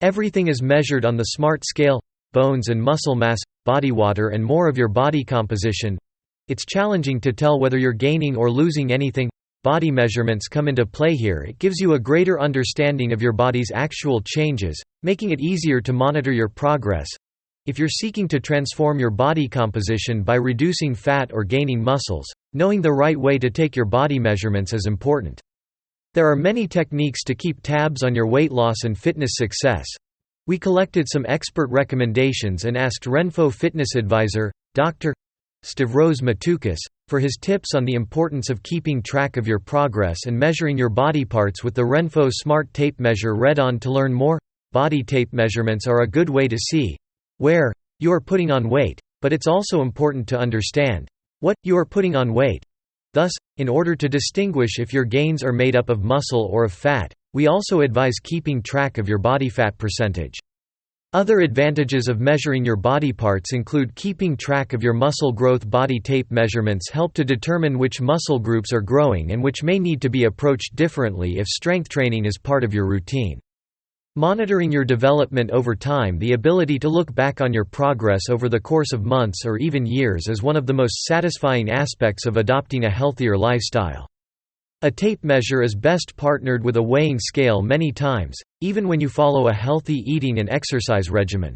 Everything is measured on the SMART scale: bones and muscle mass, body water and more of your body composition. It's challenging to tell whether you're gaining or losing anything. Body measurements come into play here. It gives you a greater understanding of your body's actual changes, making it easier to monitor your progress. If you're seeking to transform your body composition by reducing fat or gaining muscles, knowing the right way to take your body measurements is important. There are many techniques to keep tabs on your weight loss and fitness success. We collected some expert recommendations and asked RENPHO fitness advisor, Dr. Stavros Matukis, for his tips on the importance of keeping track of your progress and measuring your body parts with the RENPHO Smart Tape Measure. Read on to learn more. Body tape measurements are a good way to see where you are putting on weight, but it's also important to understand what you are putting on weight. Thus, in order to distinguish if your gains are made up of muscle or of fat, we also advise keeping track of your body fat percentage. Other advantages of measuring your body parts include keeping track of your muscle growth. Body tape measurements help to determine which muscle groups are growing and which may need to be approached differently if strength training is part of your routine. Monitoring your development over time. The ability to look back on your progress over the course of months or even years is one of the most satisfying aspects of adopting a healthier lifestyle. A tape measure is best partnered with a weighing scale many times, even when you follow a healthy eating and exercise regimen.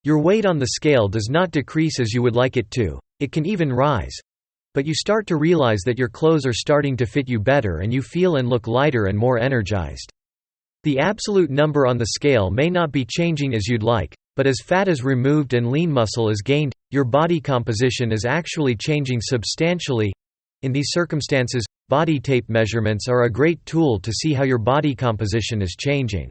Your weight on the scale does not decrease as you would like it to, it can even rise. But you start to realize that your clothes are starting to fit you better and you feel and look lighter and more energized. The absolute number on the scale may not be changing as you'd like, but as fat is removed and lean muscle is gained, your body composition is actually changing substantially. In these circumstances, body tape measurements are a great tool to see how your body composition is changing.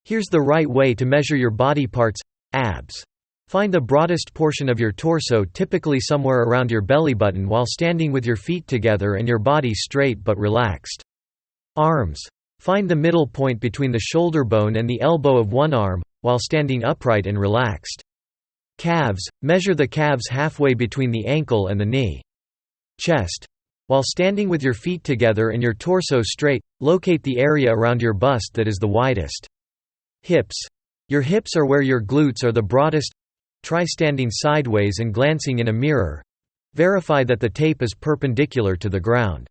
Here's the right way to measure your body parts. Abs. Find the broadest portion of your torso, typically somewhere around your belly button, while standing with your feet together and your body straight but relaxed. Arms. Find the middle point between the shoulder bone and the elbow of one arm, while standing upright and relaxed. Calves. Measure the calves halfway between the ankle and the knee. Chest. While standing with your feet together and your torso straight, locate the area around your bust that is the widest. Hips. Your hips are where your glutes are the broadest. Try standing sideways and glancing in a mirror. Verify that the tape is perpendicular to the ground.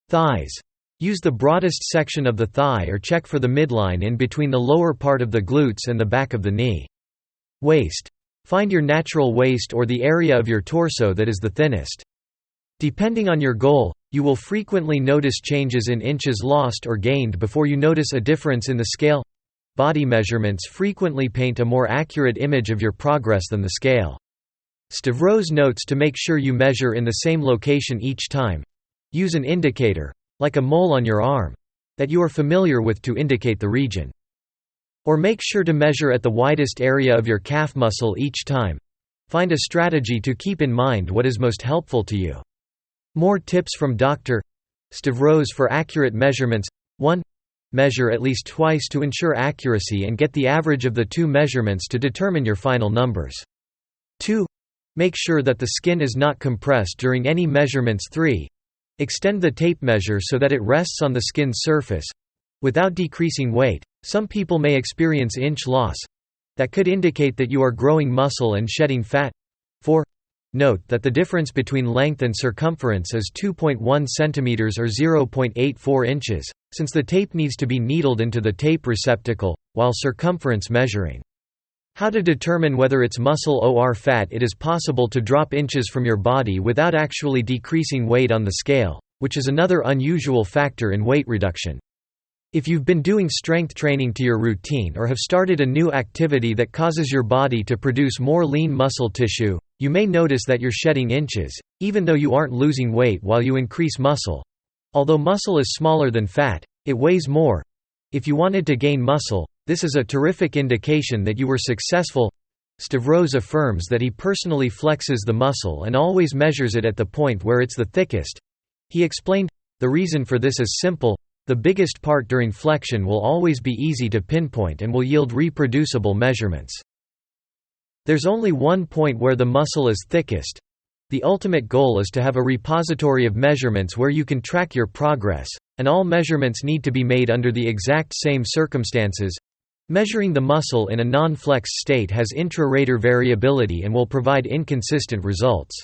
Thighs. Use the broadest section of the thigh or check for the midline in between the lower part of the glutes and the back of the knee. Waist. Find your natural waist or the area of your torso that is the thinnest. Depending on your goal, you will frequently notice changes in inches lost or gained before you notice a difference in the scale. Body measurements frequently paint a more accurate image of your progress than the scale. Stavros notes to make sure you measure in the same location each time. Use an indicator, like a mole on your arm, that you are familiar with to indicate the region. Or make sure to measure at the widest area of your calf muscle each time. Find a strategy to keep in mind what is most helpful to you. More tips from Dr. Stavros for accurate measurements. 1. Measure at least twice to ensure accuracy and get the average of the two measurements to determine your final numbers. 2. Make sure that the skin is not compressed during any measurements. 3. Extend the tape measure so that it rests on the skin's surface. Without decreasing weight, some people may experience inch loss. That could indicate that you are growing muscle and shedding fat. 4. Note that the difference between length and circumference is 2.1 cm or 0.84 inches, since the tape needs to be needled into the tape receptacle, while circumference measuring. How to determine whether it's muscle or fat. It is possible to drop inches from your body without actually decreasing weight on the scale, which is another unusual factor in weight reduction. If you've been doing strength training to your routine or have started a new activity that causes your body to produce more lean muscle tissue, you may notice that you're shedding inches, even though you aren't losing weight while you increase muscle. Although muscle is smaller than fat, it weighs more. If you wanted to gain muscle, this is a terrific indication that you were successful. Stavros affirms that he personally flexes the muscle and always measures it at the point where it's the thickest. He explained, the reason for this is simple: the biggest part during flexion will always be easy to pinpoint and will yield reproducible measurements. There's only one point where the muscle is thickest. The ultimate goal is to have a repository of measurements where you can track your progress, and all measurements need to be made under the exact same circumstances. Measuring the muscle in a non-flex state has intra-rater variability and will provide inconsistent results.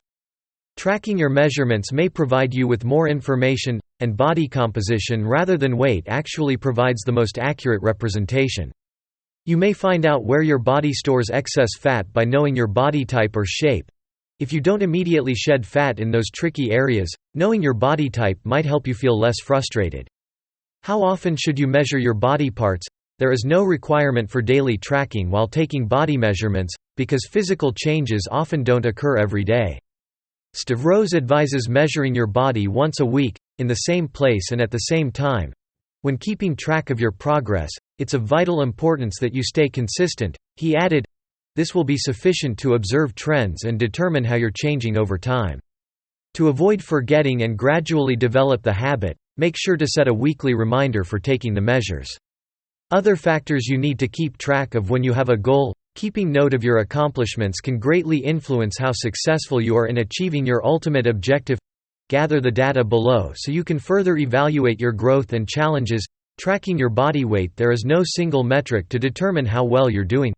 Tracking your measurements may provide you with more information, and body composition rather than weight actually provides the most accurate representation. You may find out where your body stores excess fat by knowing your body type or shape. If you don't immediately shed fat in those tricky areas, knowing your body type might help you feel less frustrated. How often should you measure your body parts? There is no requirement for daily tracking while taking body measurements, because physical changes often don't occur every day. Stavros advises measuring your body once a week, in the same place and at the same time. When keeping track of your progress, it's of vital importance that you stay consistent, he added. This will be sufficient to observe trends and determine how you're changing over time. To avoid forgetting and gradually develop the habit, make sure to set a weekly reminder for taking the measures. Other factors you need to keep track of when you have a goal. Keeping note of your accomplishments can greatly influence how successful you are in achieving your ultimate objective. Gather the data below so you can further evaluate your growth and challenges. Tracking your body weight. There is no single metric to determine how well you're doing.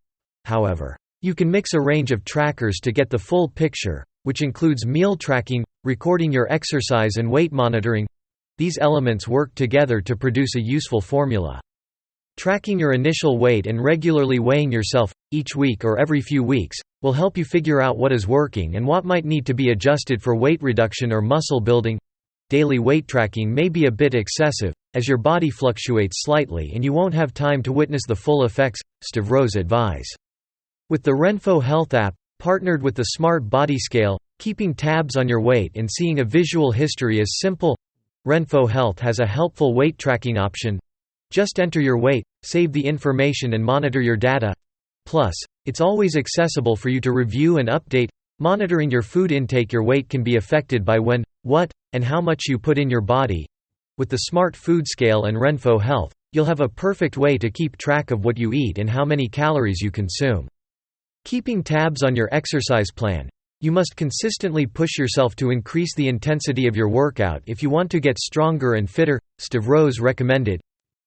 However, you can mix a range of trackers to get the full picture, which includes meal tracking, recording your exercise, and weight monitoring. These elements work together to produce a useful formula. Tracking your initial weight and regularly weighing yourself, each week or every few weeks, will help you figure out what is working and what might need to be adjusted for weight reduction or muscle building. Daily weight tracking may be a bit excessive, as your body fluctuates slightly and you won't have time to witness the full effects, Stavros advise. With the RENPHO Health app, partnered with the Smart Body Scale, keeping tabs on your weight and seeing a visual history is simple. RENPHO Health has a helpful weight tracking option. Just enter your weight, save the information and monitor your data. Plus, it's always accessible for you to review and update. Monitoring your food intake. Your weight can be affected by when, what, and how much you put in your body. With the Smart Food Scale and RENPHO Health, you'll have a perfect way to keep track of what you eat and how many calories you consume. Keeping tabs on your exercise plan. You must consistently push yourself to increase the intensity of your workout if you want to get stronger and fitter, Stavros recommended.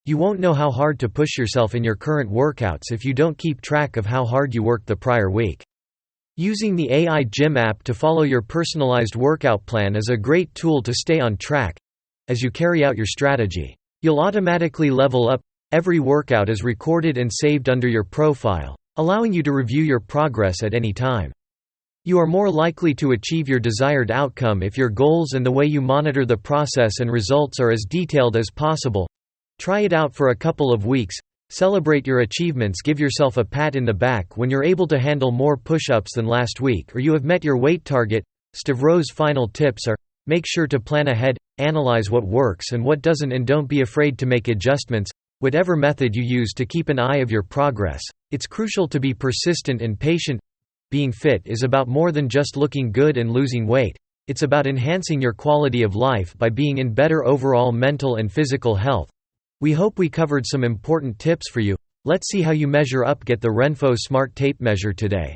You won't know how hard to push yourself in your current workouts if you don't keep track of how hard you worked the prior week. Using the AI Gym app to follow your personalized workout plan is a great tool to stay on track. As you carry out your strategy, you'll automatically level up. Every workout is recorded and saved under your profile, allowing you to review your progress at any time. You are more likely to achieve your desired outcome if your goals and the way you monitor the process and results are as detailed as possible. Try it out for a couple of weeks. Celebrate your achievements. Give yourself a pat in the back when you're able to handle more push-ups than last week or you have met your weight target. Stavros' final tips are: make sure to plan ahead, analyze what works and what doesn't, and don't be afraid to make adjustments. Whatever method you use to keep an eye of your progress, it's crucial to be persistent and patient. Being fit is about more than just looking good and losing weight. It's about enhancing your quality of life by being in better overall mental and physical health. We hope we covered some important tips for you. Let's see how you measure up. Get the RENPHO Smart Tape Measure today.